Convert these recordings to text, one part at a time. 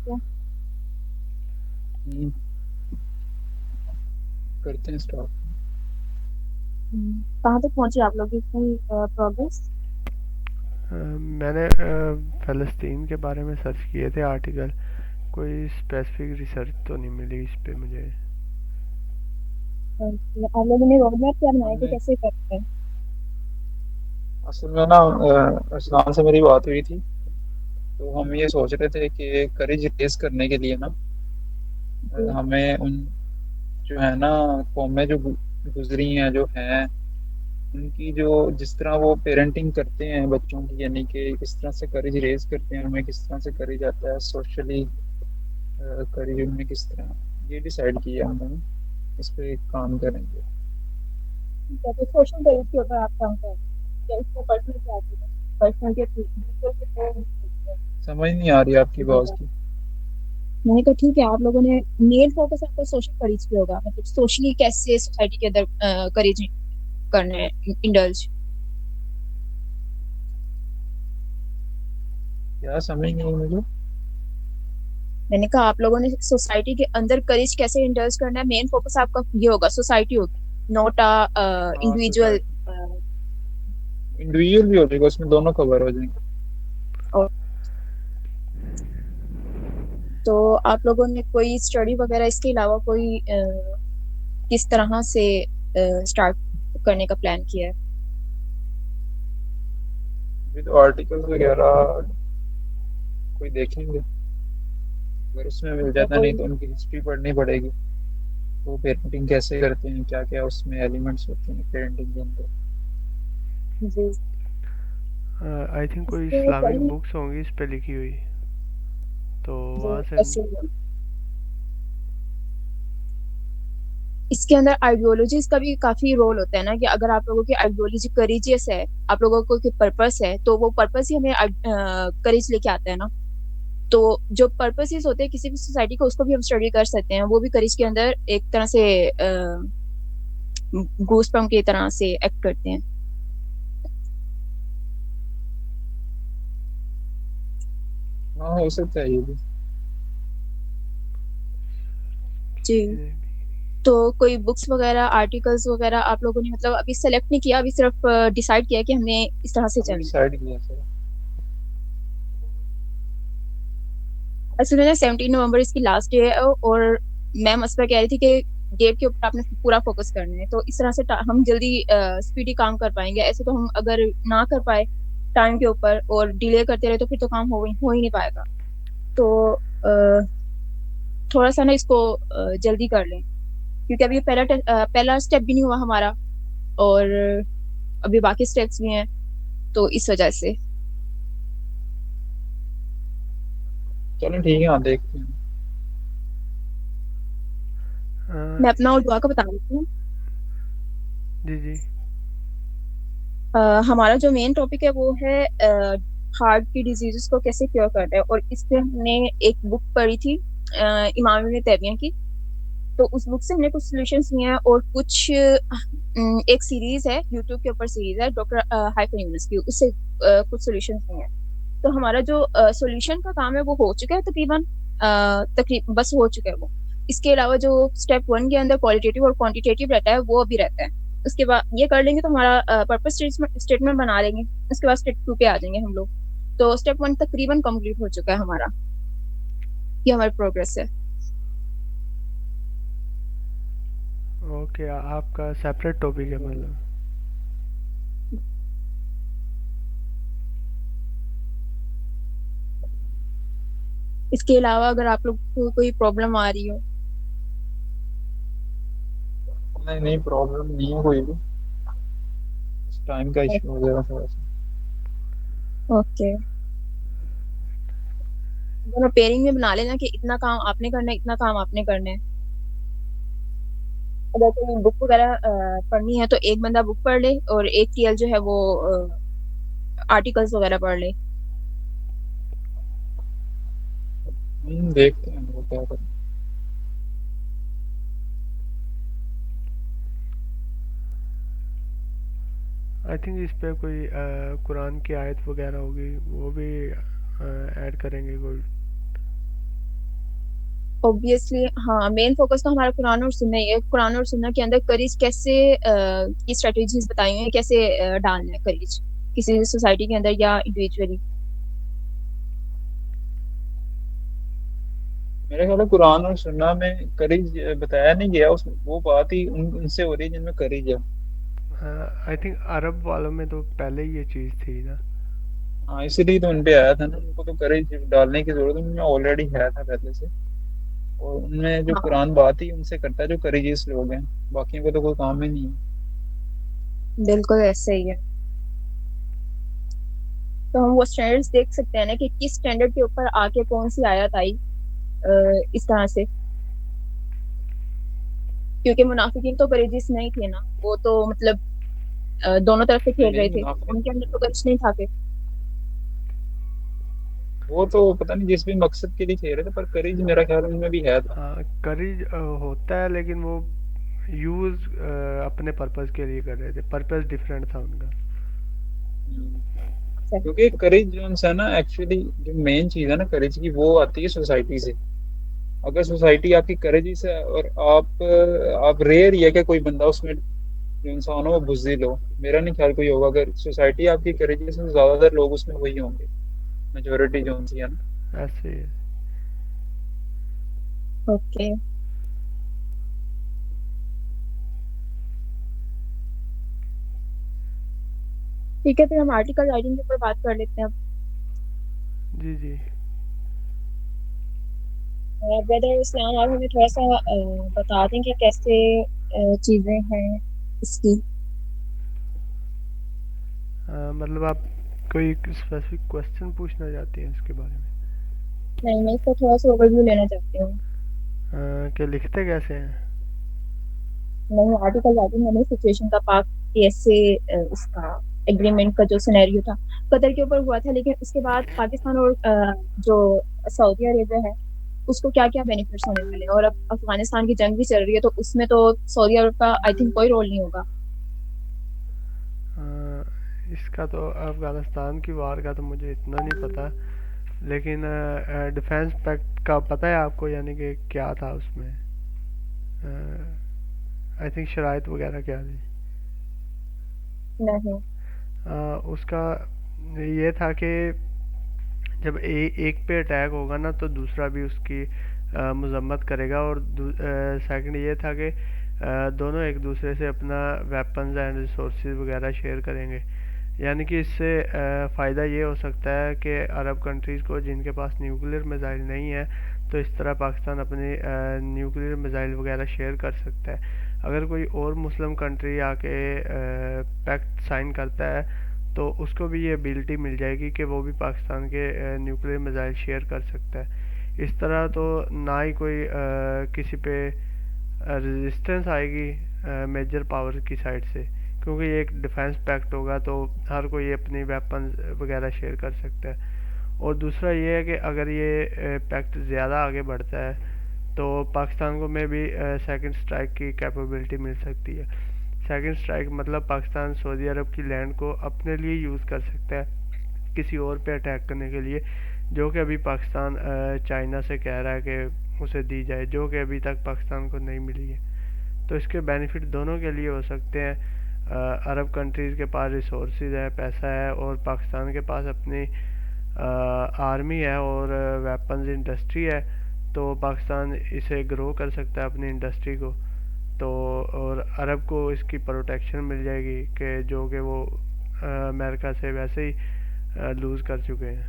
क्या? हम्म, करते हैं स्टॉप। कहाँ तक पहुंचे आप लोग की प्रोग्रेस? मैंने फ़लस्तीन के बारे में सर्च किए थे आर्टिकल। कोई स्पेसिफिक रिसर्च तो नहीं मिली इस पे मुझे। आप लोगों ने रोड मैप क्या बनाया कि हमने कैसे करते हैं? असल में ना अरसलान से मेरी बात हुई थी। तो हम ये सोच रहे थे कि करेज रेस करने के लिए ना जी। हमें उन जो है ना कौमें जो गुजरी हैं जो हैं उनकी जो जिस तरह वो पेरेंटिंग करते हैं बच्चों की, यानी कि किस तरह से करेज रेस करते हैं, हमें किस तरह से करेज आता है सोशली, करेज उनमें किस तरह, ये डिसाइड किया हमने। इस पे काम करेंगे। ठीक है, तो सोशल बेस के ऊपर आप काम कर रहे हैं या इसको पर्सनल क्या आते हैं? पर्सनल के दूसरों के समझ नहीं आ रही आपकी आवाज़ की। मैंने कहा ठीक है, आप लोगों ने मेन फोकस आपका सोशल करीज पे होगा, मतलब सोशली कैसे सोसाइटी के अंदर करीज करना है, इंडल्ज। क्या समझ नहीं आई मुझे। मैंने कहा आप लोगों ने सोसाइटी के अंदर करेज कैसे इंडल्ज करना है, मेन फोकस आपका ये होगा, सोसाइटी होगी, नॉट अ हाँ, इंडिविजुअल। सोसाइटी इंडिविजुअल भी हो जाएगा, उसमें दोनों कवर हो जाएंगे। और तो आप लोगों ने कोई स्टडी वगैरह इसके अलावा कोई किस तरह से स्टार्ट करने का प्लान किया है? अभी तो आर्टिकल्स वगैरह कोई देखेंगे, अगर उसमें मिल या जाता, नहीं कोई तो उनकी हिस्ट्री पढ़नी पड़ेगी। वो पेरेंटिंग कैसे करते हैं, क्या क्या उसमें एलिमेंट्स होते हैं पेरेंटिंग के अंदर। जी आई थिंक कोई इसके इस्लामिक करीब बुक्स होंगी इस पे लिखी हुई, तो वो वहाँ से। कैसे हुआ? इसके अंदर आइडियोलॉजीज का भी काफी रोल होता है ना, कि अगर आप लोगों की आइडियोलॉजी करेजियस है, आप लोगों को कोई पर्पस है, तो वो पर्पस ही हमें करेज लेके आता है ना। तो जो पर्पसेस होते हैं किसी भी सोसाइटी को, उसको भी हम स्टडी कर सकते हैं, वो भी करेज के अंदर एक तरह से गूस्पम की तरह से एक्ट करते हैं। हाँ, हो सकता है ये भी। जी। तो कोई बुक्स वगैरह आर्टिकल्स वगैरह आप लोगों ने मतलब अभी सेलेक्ट नहीं किया, अभी सिर्फ डिसाइड किया कि हमने इस तरह से अभी चलना है? डिसाइड किया सर। असल में 17 नवंबर इसकी लास्ट डे है, और मैम असफा कह रही थी कि डेट के ऊपर आपने पूरा फोकस करना है, तो इस तरह से हम जल्दी स्पीडी काम कर पाएंगे। ऐसे तो हम अगर ना कर पाए टाइम के ऊपर और डिले करते रहे, तो फिर तो काम हो ही नहीं पाएगा। तो थोड़ा सा ना इसको जल्दी कर लें, क्योंकि अभी पहला स्टेप भी नहीं हुआ हमारा, और अभी बाकी स्टेप्स भी हैं, तो इस वजह से चलो ठीक है, हाँ देखते हैं। मैं अपना और दुआ का बता देती हूँ। जी जी। हमारा जो मेन टॉपिक है वो है हार्ट की डिजीजेस को कैसे क्योर करना है, और इस पे हमने एक बुक पढ़ी थी इमाम इब्न तैमिया की। तो उस बुक से हमने कुछ सॉल्यूशंस लिए हैं, और कुछ एक सीरीज है यूट्यूब के ऊपर, सीरीज है डॉक्टर हाइफन यूनुस की, उससे कुछ सॉल्यूशंस लिए हैं। तो हमारा जो सॉल्यूशन का काम है वो हो चुका है तकरीबन, तकरीबन बस हो चुका है वो। इसके अलावा जो स्टेप 1 के अंदर क्वालिटेटिव और क्वांटिटेटिव रहता है वो अभी रहता है। उसके बाद ये कर लेंगे तो हमारा पर्पस स्टेटमेंट बना लेंगे। उसके बाद स्टेप 2 पे आ जाएंगे हम लोग। तो स्टेप 1 तकरीबन कंप्लीट हो चुका है हमारा। ये हमारी प्रोग्रेस है। ओके, आपका सेपरेट टॉपिक है मतलब। इसके अलावा अगर आप लोग को कोई प्रॉब्लम आ रही हो। नहीं नहीं, प्रॉब्लम नहीं है कोई भी। टाइम का इशू हो जाएगा थोड़ा सा। ओके, दोनों पेयरिंग में बना लेना कि इतना काम आपने करना है, इतना काम आपने करना है। अगर कोई बुक वगैरह पढ़नी है तो एक बंदा बुक पढ़ ले, और एक टीएल जो है वो आर्टिकल्स वगैरह पढ़ ले। देखते हैं वो क्या करें। आई थिंक इस पे कोई कुरान की आयत वगैरह होगी, वो भी ऐड करेंगे कोई। ऑब्वियसली हाँ, मेन फोकस तो हमारा कुरान और सुन्ना ही है। कुरान और सुन्ना के अंदर करीज कैसे की स्ट्रेटेजीज बताई हुई हैं, कैसे डालना है करीज किसी सोसाइटी के अंदर या इंडिविजुअली। मेरे ख्याल है कुरान और सुन्ना में करीज बताया नहीं गया, उस वो बात ही उनसे हो रही है जिनमें करीज है। आई थिंक अरब वालों में तो पहले ही ये चीज़ थी ना। हाँ, इसीलिए तो उनपे आया था ना, उनको तो करीज डालने की जरूरत उनमें ऑलरेडी है था पहले से। और उनमें जो हाँ कुरान बात ही उनसे करता है जो करीजियस लोग हैं, बाकियों को तो कोई काम ही नहीं है। बिल्कुल ऐसे ही है। तो हम वो स्टैंडर्ड्स देख सकते हैं ना कि किस स्टैंडर्ड के ऊपर आके कौन सी आयत आई इस तरह से। क्योंकि मुनाफिकीन तो करेजिस नहीं थे ना, वो तो मतलब दोनों तरफ से नहीं खेल नहीं, रहे थे, मुनाफिक उनके अंदर तो कुछ नहीं था फिर। वो तो पता नहीं जिस भी मकसद के लिए खेल रहे थे, पर करीज मेरा ख्याल उनमें भी है था। हाँ, करीज होता है, लेकिन वो यूज़ अपने पर्पस के लिए कर रहे थे, पर्पस डिफरेंट था उनका। हम्म। अच्छा। क्योंकि करेज जो है ना, एक्चुअली जो मेन चीज है ना करेज की, वो आती है सोसाइटी से। अगर सोसाइटी आपकी करेजिस है और आप रेयर ही है कि कोई बंदा उसमें जो इंसान हो वो बुज़दिल हो। मेरा नहीं ख्याल कोई होगा। अगर सोसाइटी आपकी करेजिस है तो ज्यादातर लोग उसमें वही होंगे, मेजोरिटी जो उनकी है ना। ऐसे ही है। ओके, ठीक है, फिर हम आर्टिकल राइटिंग के ऊपर बात कर लेते हैं। जी जी। ब्रदर इस्लाम, आप हमें थोड़ा सा बता दें कि कैसे चीजें हैं इसकी। मतलब आप कोई स्पेसिफिक क्वेश्चन पूछना चाहते हैं इसके बारे में? नहीं, मैं इसका थोड़ा सा ओवरव्यू लेना चाहती हूँ। कि लिखते कैसे हैं? नहीं, आर्टिकल राइटिंग मैंने सिचुएशन का पाक कैसे उसका एग्रीमेंट का जो सिनेरियो था कतर के ऊपर हुआ था, लेकिन उसके बाद पाकिस्तान और जो सऊदी अरेबिया है उसको क्या क्या बेनिफिट्स होने वाले हैं। और अब अफगानिस्तान की जंग भी चल रही है, तो उसमें तो सऊदी अरब का आई थिंक कोई रोल नहीं होगा। इसका तो अफगानिस्तान की वार का तो मुझे इतना नहीं पता, लेकिन डिफेंस पैक्ट का पता है आपको, यानी कि क्या था उसमें? आई थिंक शराइत वगैरह क्या थी? नहीं। उसका ये था कि जब एक पे अटैक होगा ना, तो दूसरा भी उसकी मजम्मत करेगा। और सेकंड ये था कि दोनों एक दूसरे से अपना वेपन्स एंड रिसोर्स वगैरह शेयर करेंगे। यानी कि इससे फ़ायदा ये हो सकता है कि अरब कंट्रीज़ को जिनके पास न्यूक्लियर मिसाइल नहीं है, तो इस तरह पाकिस्तान अपने न्यूक्लियर मिसाइल वगैरह शेयर कर सकता है। अगर कोई और मुस्लिम कंट्री आके पैक्ट साइन करता है, तो उसको भी ये एबिलिटी मिल जाएगी कि वो भी पाकिस्तान के न्यूक्लियर मिसाइल शेयर कर सकता है। इस तरह तो ना ही कोई किसी पे रेजिस्टेंस आएगी मेजर पावर की साइड से, क्योंकि ये एक डिफेंस पैक्ट होगा, तो हर कोई अपनी वेपन वगैरह शेयर कर सकता है। और दूसरा ये है कि अगर ये पैक्ट ज़्यादा आगे बढ़ता है, तो पाकिस्तान को में भी सेकंड स्ट्राइक की कैपेबिलिटी मिल सकती है। सेकंड स्ट्राइक मतलब पाकिस्तान सऊदी अरब की लैंड को अपने लिए यूज़ कर सकता है किसी और पे अटैक करने के लिए, जो कि अभी पाकिस्तान चाइना से कह रहा है कि उसे दी जाए, जो कि अभी तक पाकिस्तान को नहीं मिली है। तो इसके बेनिफिट दोनों के लिए हो सकते हैं। अरब कंट्रीज़ के पास रिसोर्स है, पैसा है, और पाकिस्तान के पास अपनी आर्मी है और वेपन्स इंडस्ट्री है। तो पाकिस्तान इसे ग्रो कर सकता है अपनी इंडस्ट्री को। तो और अरब को इसकी प्रोटेक्शन मिल जाएगी कि जो कि वो अमेरिका से वैसे ही लूज़ कर चुके हैं।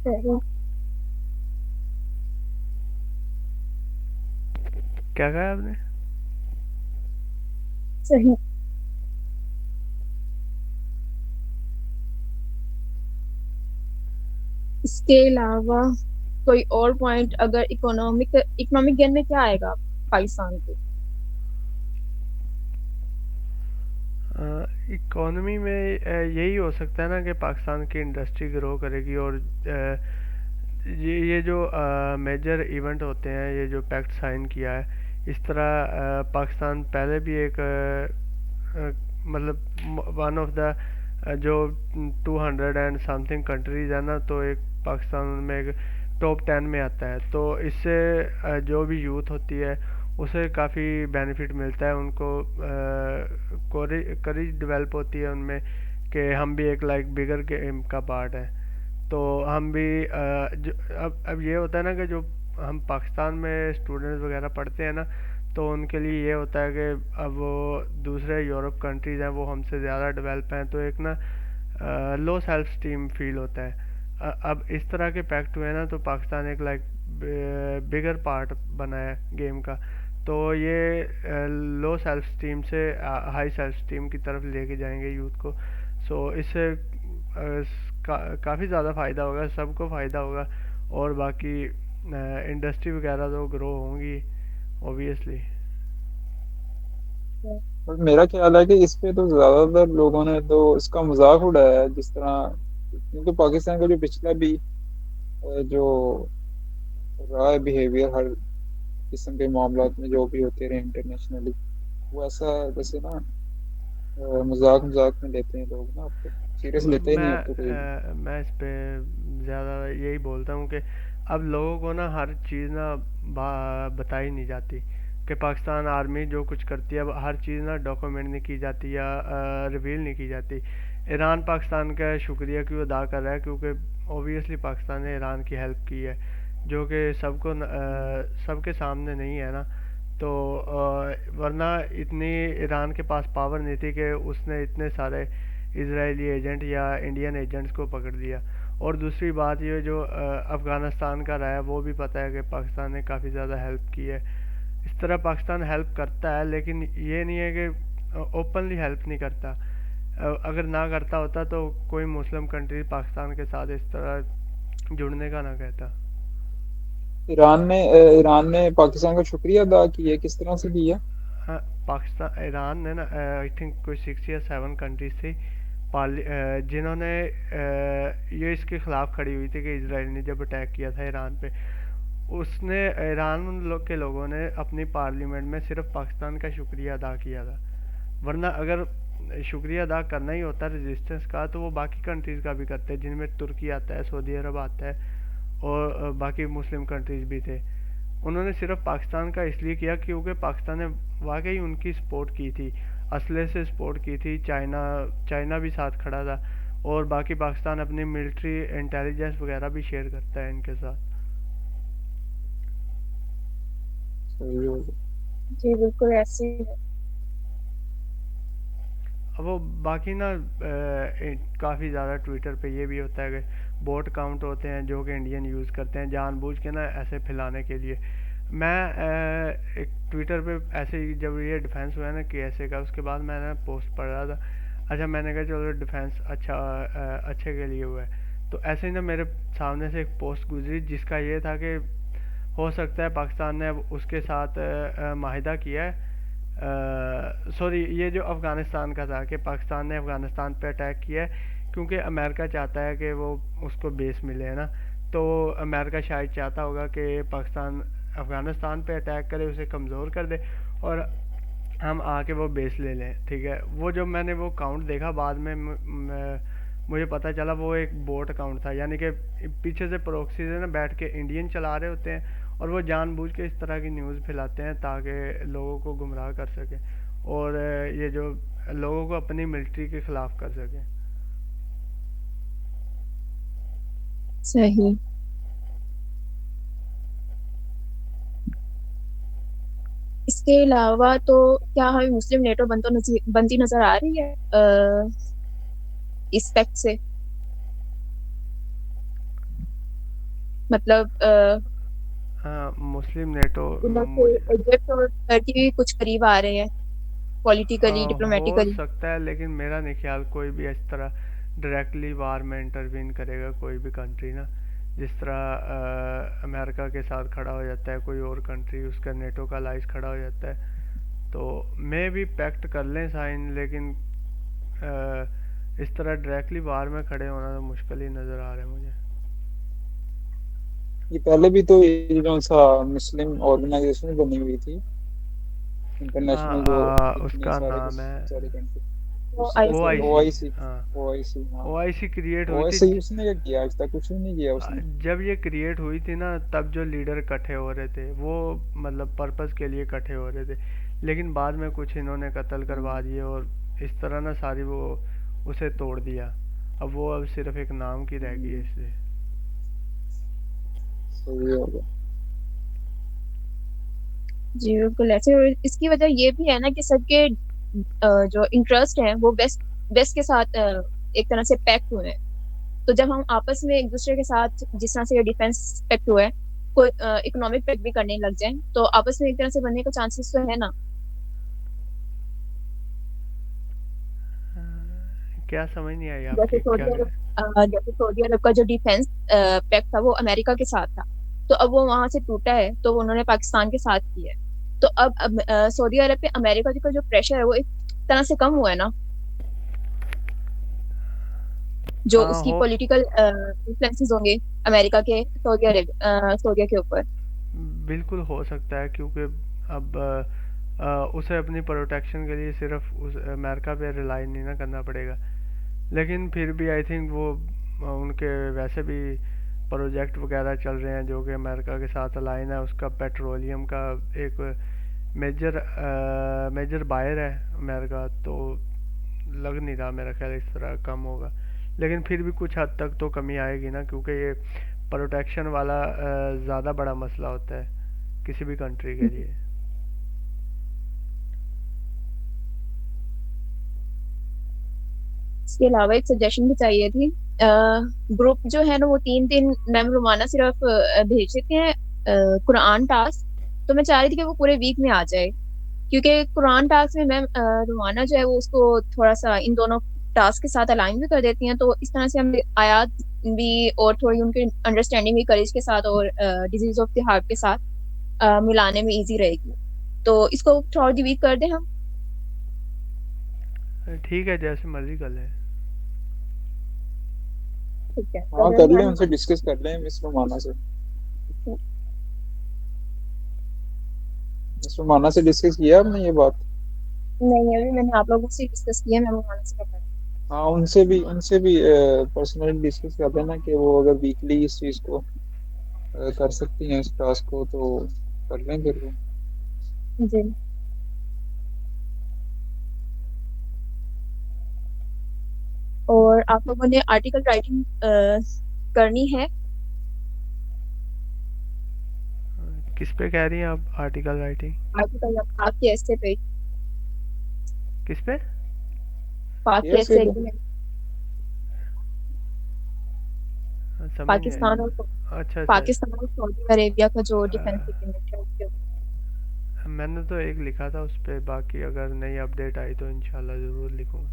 सही। क्या कहा आपने? सही। इसके अलावा कोई और पॉइंट, अगर इकोनॉमिक इकोनॉमिक गेन में क्या आएगा पाकिस्तान को। इकोनॉमी में यही हो सकता है ना कि पाकिस्तान की इंडस्ट्री ग्रो करेगी। और ये जो मेजर इवेंट होते हैं, ये जो पैक्ट साइन किया है, इस तरह पाकिस्तान पहले भी एक मतलब वन ऑफ द जो 200 एंड समथिंग कंट्रीज है ना, तो एक पाकिस्तान में एक टॉप 10 में आता है। तो इससे जो भी यूथ होती है उसे काफ़ी बेनिफिट मिलता है, उनको करेज डेवलप होती है उनमें कि हम भी एक लाइक बिगर गेम का पार्ट है। तो हम भी अब ये होता है ना कि जो हम पाकिस्तान में स्टूडेंट्स वगैरह पढ़ते हैं ना, तो उनके लिए ये होता है कि अब वो दूसरे यूरोप कंट्रीज़ हैं वो हमसे ज़्यादा डेवलप हैं, तो एक ना लो सेल्फ स्टीम फील होता है। अब इस तरह के पैक्ट हुए ना, तो पाकिस्तान एक लाइक बिगर पार्ट बना है गेम का। तो ये लो सेल्फ स्टीम से हाई सेल्फ स्टीम की तरफ लेके जाएंगे यूथ को। सो इससे काफ़ी ज़्यादा फ़ायदा होगा, सबको फ़ायदा होगा। और बाकी इंडस्ट्री वगैरह तो ग्रो होंगी ओबियसली। और मेरा ख्याल है कि इस पे तो ज्यादातर लोगों ने तो इसका मजाक उड़ाया है, जिस तरह क्योंकि पाकिस्तान का जो पिछला भी जो रहा है बिहेवियर हर किस्म के मामलात में जो भी होते रहे इंटरनेशनली, वो ऐसा जैसे ना मजाक मजाक में लेते हैं लोग ना, अब तो सीरियस लेते ही नहीं अब तो कोई भी। मैं इस पे ज़्यादा यही बोलता हूँ कि अब लोगों को ना हर चीज़ ना बताई नहीं जाती कि पाकिस्तान आर्मी जो कुछ करती है, अब हर चीज़ ना डॉक्यूमेंट नहीं की जाती या रिवील नहीं की जाती। ईरान पाकिस्तान का शुक्रिया क्यों अदा कर रहा है, क्योंकि ओबियसली पाकिस्तान ने ईरान की हेल्प की है, जो कि सबके सामने नहीं है ना। तो वरना इतनी ईरान के पास पावर नहीं थी कि उसने इतने सारे इजरायली एजेंट या इंडियन एजेंट्स को पकड़ दिया। और दूसरी बात ये जो अफ़गानिस्तान का रहा है, वो भी पता है कि पाकिस्तान ने काफ़ी ज़्यादा हेल्प की है। इस तरह पाकिस्तान हेल्प करता है, लेकिन ये नहीं है कि ओपनली हेल्प नहीं करता। अगर ना करता होता तो कोई मुस्लिम कंट्री पाकिस्तान के साथ इस तरह जुड़ने का ना कहता। ईरान ने पाकिस्तान का शुक्रिया अदा किया, किस तरह से किया? हाँ, पाकिस्तान ईरान ने ना आई थिंक कोई 6 या 7 कंट्रीज थी जिन्होंने ये इसके ख़िलाफ़ खड़ी हुई थी कि इसराइल ने जब अटैक किया था ईरान पे, उसने के लोगों ने अपनी पार्लियामेंट में सिर्फ पाकिस्तान का शुक्रिया अदा किया था। वरना अगर शुक्रिया अदा करना ही होता रेजिस्टेंस का, तो वो बाकी कंट्रीज़ का भी करते हैं, जिनमें तुर्की आता है, सऊदी अरब आता है और बाकी मुस्लिम कंट्रीज़ भी थे। उन्होंने सिर्फ पाकिस्तान का इसलिए किया क्योंकि पाकिस्तान ने वाकई उनकी सपोर्ट की थी, असले से सपोर्ट की थी। चाइना भी साथ खड़ा था, और बाकी पाकिस्तान अपनी मिलिट्री इंटेलिजेंस वगैरह भी शेयर करता है इनके साथ। सही हो गया। जी बिल्कुल ऐसे ही है। अब वो बाकी ना काफ़ी ज़्यादा ट्विटर पे ये भी होता है कि बोट काउंट होते हैं जो कि इंडियन यूज़ करते हैं जानबूझ के ना ऐसे फैलाने के लिए। मैं एक ट्विटर पे ऐसे ही जब ये डिफेंस हुआ ना केएसए का, उसके बाद मैंने पोस्ट पढ़ रहा था। अच्छा, मैंने कहा चलो डिफेंस अच्छे के लिए हुआ है। तो ऐसे ही ना मेरे सामने से एक पोस्ट गुजरी जिसका ये था कि हो सकता है पाकिस्तान ने अब उसके साथ माहिदा किया है। सॉरी, ये जो अफ़गानिस्तान का था कि पाकिस्तान ने अफ़गानिस्तान पे अटैक किया है क्योंकि अमेरिका चाहता है कि वो उसको बेस मिले, है ना। तो अमेरिका शायद चाहता होगा कि पाकिस्तान अफ़गानिस्तान पे अटैक करे, उसे कमज़ोर कर दे और हम आके वो बेस ले लें। ठीक है, वो जब मैंने वो काउंट देखा बाद में मुझे पता चला वो एक बोट अकाउंट था, यानी कि पीछे से प्रोक्सी से ना बैठ के इंडियन चला रहे होते हैं और वो जानबूझ के इस तरह की न्यूज़ फैलाते हैं ताकि लोगों को गुमराह कर सकें और ये जो लोगों को अपनी मिलिट्री के ख़िलाफ़ कर सकें। सही। इसके अलावा तो क्या हमें मुस्लिम नेटो बनती नजर आ रही है इस फैक्ट से? मतलब हाँ, मुस्लिम नेटो मुझे इजिप्ट और टर्की भी कुछ करीब आ रहे हैं पॉलिटिकली हो डिप्लोमेटिकली। सकता है, लेकिन मेरा नहीं ख्याल कोई भी इस तरह डायरेक्टली वार में इंटरवीन करेगा कोई भी कंट्री ना। जिस तरह अमेरिका के साथ खड़ा हो जाता है कोई और कंट्री, उसका नेटो का अलाइज खड़ा हो जाता है, तो मे भी पैक्ट कर लें साइन, लेकिन इस तरह डायरेक्टली वार में खड़े होना तो मुश्किल ही नज़र आ रहा है मुझे। ये पहले भी तो ये जो सा मुस्लिम ऑर्गेनाइजेशन बनी हुई थी इंटरनेशनल, जो इतने उसका सारे के नाम है सारे कंट्री। वो उसका ओ आईसी आई में। सी ओआईसी। हाँ, ओआईसी, हाँ। ओआईसी क्रिएट हुई थी। ओआईसी उसने क्या किया, आज तक कुछ भी नहीं किया उसने। जब ये क्रिएट हुई थी ना, तब जो लीडर इकट्ठे हो रहे थे वो मतलब पर्पस के लिए इकट्ठे हो रहे थे, लेकिन बाद में कुछ इन्होंने कत्ल करवा दिए और इस तरह ना सारी वो उसे तोड़ दिया। अब वो अब सिर्फ एक नाम की रह गई है इसलिए। सही हो गया। जी बिल्कुल ऐसे। और इसकी वजह ये भी है ना कि सबके जो इंटरेस्ट है वो वेस्ट वेस्ट के साथ एक तरह से पैक्ट हुए हैं। तो जब हम आपस में एक दूसरे के साथ जिस तरह से ये डिफेंस पैक्ट हुआ है, कोई इकोनॉमिक पैक्ट भी करने लग जाए तो आपस में एक तरह से बनने का चांसेस तो है ना। क्या समझ नहीं आई जैसे आपकी क्या सऊदी कह अरब रहे जैसे सऊदी अरब का जो डिफेंस पैक्ट था वो अमेरिका के साथ था। तो अब वो वहां से टूटा है तो उन्होंने पाकिस्तान के साथ किया है। तो अब सऊदी अरब पे अमेरिका का जो प्रेशर है वो एक तरह से कम हुआ है ना। जो हाँ उसकी हो पॉलिटिकल इन्फ्लुएंसेस होंगे अमेरिका के सऊदी के ऊपर। बिल्कुल हो सकता है, क्योंकि अब उसे अपनी प्रोटेक्शन के लिए सिर्फ उस अमेरिका पे रिलाई नहीं ना करना पड़ेगा। लेकिन फिर भी आई थिंक वो उनके वैसे भी प्रोजेक्ट वगैरह चल रहे हैं जो कि अमेरिका के साथ अलाइन है। उसका पेट्रोलियम का एक मेजर मेजर बायर है अमेरिका, तो लग नहीं रहा मेरा ख्याल इस तरह कम होगा। लेकिन फिर भी कुछ हद तक तो कमी आएगी ना, क्योंकि ये प्रोटेक्शन वाला ज़्यादा बड़ा मसला होता है किसी भी कंट्री के लिए। इसके अलावा एक सजेशन भी चाहिए थी। ग्रुप जो है ना वो 3 दिन मैम रोमाना सिर्फ भेज देते हैं कुरान टास्क। तो मैं चाह रही थी कि वो पूरे वीक में आ जाए, क्योंकि कुरान टास्क में मैम रोमाना जो है वो उसको थोड़ा सा इन दोनों टास्क के साथ अलाइन भी कर देती हैं। तो इस तरह से हम आयात भी और थोड़ी उनकी अंडरस्टैंडिंग भी करेज के साथ और डिजीज ऑफ द हार्ट के साथ मिलाने में इजी रहेगी। तो इसको थोड़ा दी वीक कर दें हम। ठीक है, जैसे मर्जी कर लें। ठीक है तो हाँ अगर कर ले, मैम। उनसे डिस्कस कर ले मिस रोमाना से। मिस रोमाना से डिस्कस किया आपने ये बात? नहीं अभी मैंने आप लोगों से डिस्कस किया, मैं वो से बता। हाँ उनसे भी पर्सनली डिस्कस कर लेना कि वो अगर वीकली इस चीज़ को कर सकती हैं, इस टास्क को, तो कर लें फिर वो। जी। और आप लोगों ने आर्टिकल राइटिंग करनी है। किस पे कह रही हैं आप आर्टिकल राइटिंग? आर्टिकल आपके ऐसे पे किस पे? पाक के कैसे ऐसे पे? समझ नहीं पाकिस्तान और आई। अच्छा अच्छा। पाकिस्तान और सऊदी अरेबिया का जो डिफेंस एग्रीमेंट है उसके ऊपर। मैंने तो एक लिखा था उस पे, बाकी अगर नई अपडेट आई तो इंशाल्लाह ज़रूर लिखूंगा।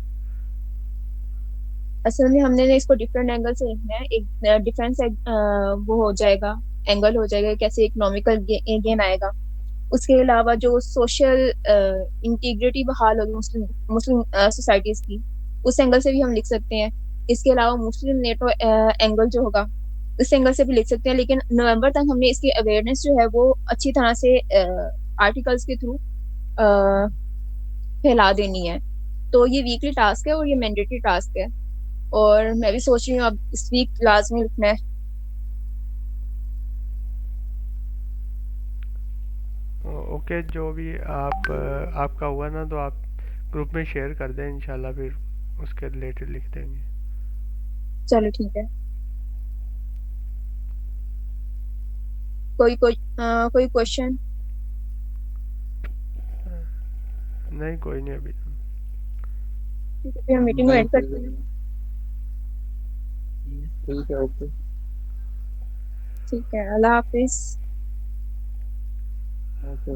असल में हमने ना इसको डिफरेंट एंगल से लिखना है। एक डिफेंस वो हो जाएगा, एंगल हो जाएगा कैसे इकोनॉमिकल गेन आएगा। उसके अलावा जो सोशल इंटीग्रिटी बहाल होगी मुस्लिम मुस्लिम सोसाइटीज की, उस एंगल से भी हम लिख सकते हैं। इसके अलावा मुस्लिम नेटो एंगल जो होगा उस एंगल से भी लिख सकते हैं। लेकिन नवंबर तक हमने इसकी अवेयरनेस जो है वो अच्छी तरह से आर्टिकल्स के थ्रू फैला देनी है। तो ये वीकली टास्क है और ये मैंडेटरी टास्क है। और मैं भी सोच रही हूँ अब इस वीक लाजमी लिखना है। ओके, जो भी आपका हुआ ना तो आप ग्रुप में शेयर कर दें, इंशाल्लाह फिर उसके रिलेटेड लिख देंगे। चलो ठीक है। कोई क्वेश्चन? नहीं, कोई नहीं अभी। ठीक है फिर हम मीटिंग को नहीं एंड कोई करते हैं। नहीं। ठीक है, ओके। ठीक है, अल्लाह हाफिज। ओके।